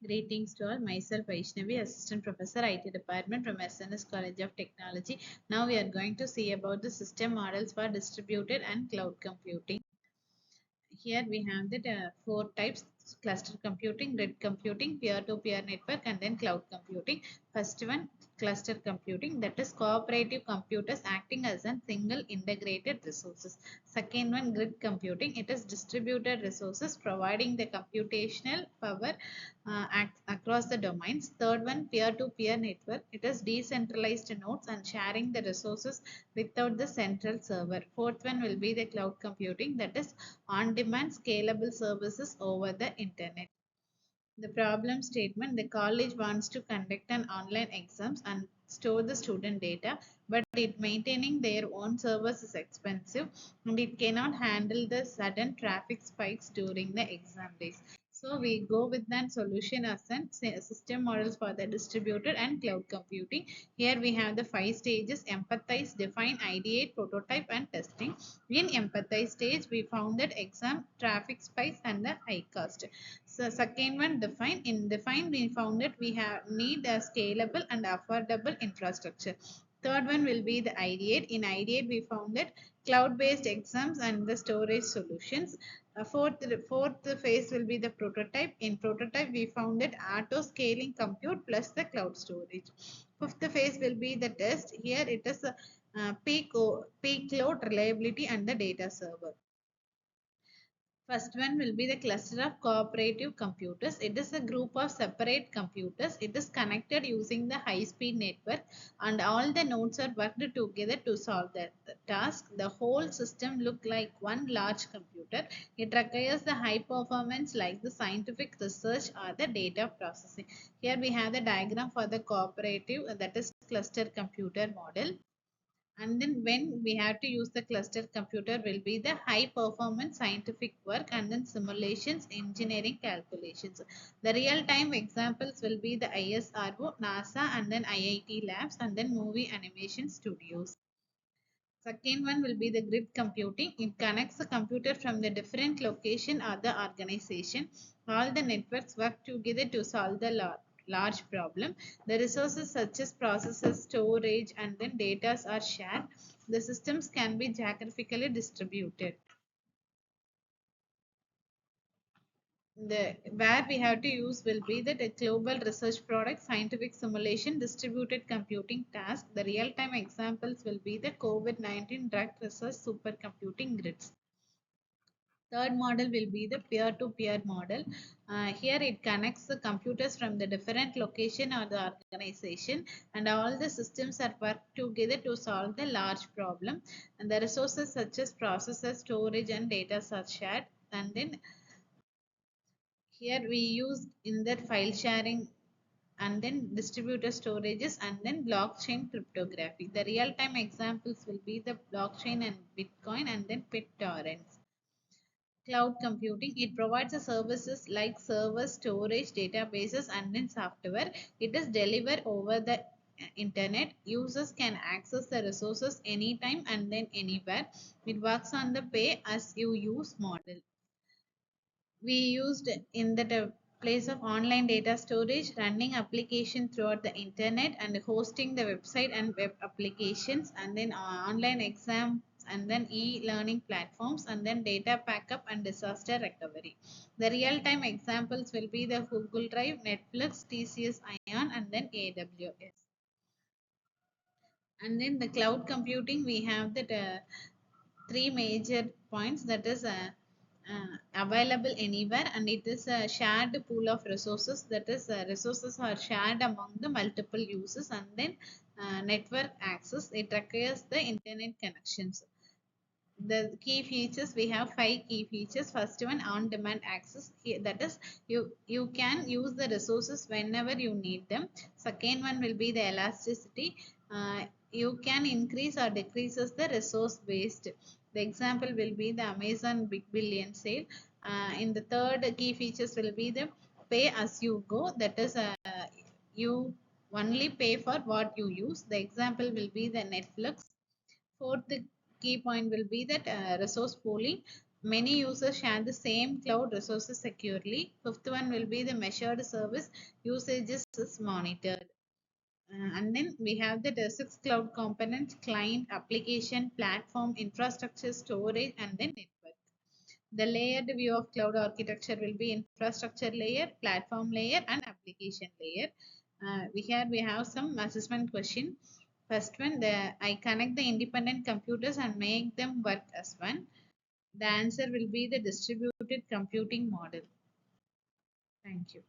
Greetings to all. Myself Vaishnavi, Assistant Professor, IT Department from SNS College of Technology. Now we are going to see about the system models for distributed and cloud computing. Here we have the four types: cluster computing, grid computing, peer-to-peer network, and then cloud computing. First one, cluster computing, that is cooperative computers acting as a single integrated resources. Second one, grid computing, it is distributed resources providing the computational power across the domains. Third one, peer-to-peer network, it is decentralized nodes and sharing the resources without the central server. Fourth one will be the cloud computing, that is on-demand scalable services over the internet. The problem statement: the college wants to conduct an online exams and store the student data, but it maintaining their own servers is expensive and it cannot handle the sudden traffic spikes during the exam days. So we go with that solution as system models for the distributed and cloud computing. Here we have the 5 stages: empathize, define, ideate, prototype, and testing. In empathize stage, we found that exam traffic spikes and the high cost. So second one, define. In define, we found that we have need a scalable and affordable infrastructure. Third one will be the ideate. In ideate, we found that cloud-based exams and the storage solutions. Fourth phase will be the prototype. In prototype, we found that auto scaling compute plus the cloud storage. Fifth phase will be the test. Here it is peak load, reliability, and the data server. First one will be the cluster of cooperative computers. It is a group of separate computers. It is connected using the high-speed network and all the nodes are worked together to solve the task. The whole system look like one large computer. It requires the high performance like the scientific research or the data processing. Here we have the diagram for the cooperative, that is cluster computer model. And then when we have to use the cluster computer will be the high performance scientific work and then simulations, engineering calculations. The real time examples will be the ISRO, NASA, and then IIT labs, and then movie animation studios. Second one will be the grid computing. It connects the computer from the different location or the organization. All the networks work together to solve the large problem. The resources such as processors, storage, and then data are shared. The systems can be geographically distributed. The where we have to use will be that a global research product, scientific simulation, distributed computing task. The real-time examples will be the COVID-19 drug research supercomputing grids. Third model will be the peer-to-peer model. Here it connects the computers from the different location or the organization and all the systems are worked together to solve the large problem. And the resources such as processors, storage and data are shared. And then here we use in that file sharing and then distributed storages and then blockchain cryptography. The real-time examples will be the blockchain and Bitcoin and then BitTorrents. Cloud computing, it provides the services like servers, storage, databases, and then software. It is delivered over the internet. Users can access the resources anytime and then anywhere. It works on the pay as you use model. We used in the place of online data storage, running application throughout the internet and hosting the website and web applications and then online exams and then e-learning platforms and then data backup and disaster recovery. The real-time examples will be the Google Drive, Netflix, TCS Ion and then AWS. And then the cloud computing, we have the three major points, that is available anywhere and it is a shared pool of resources, that is resources are shared among the multiple users and then network access. It requires the internet connections. The key features, we have 5 key features. First one, on demand access. Here, that is you can use the resources whenever you need them. Second one will be the elasticity. You can increase or decreases the resource waste. The example will be the Amazon Big Billion Sale. In the third key features will be the pay as you go, that is you only pay for what you use. The example will be the Netflix. Fourth key point will be that resource pooling. Many users share the same cloud resources securely. Fifth one will be the measured service usages is monitored. And then we have the six cloud components: client, application, platform, infrastructure, storage, and then network. The layered view of cloud architecture will be infrastructure layer, platform layer, and application layer. We have some assessment question. First one, I connect the independent computers and make them work as one. The answer will be the distributed computing model. Thank you.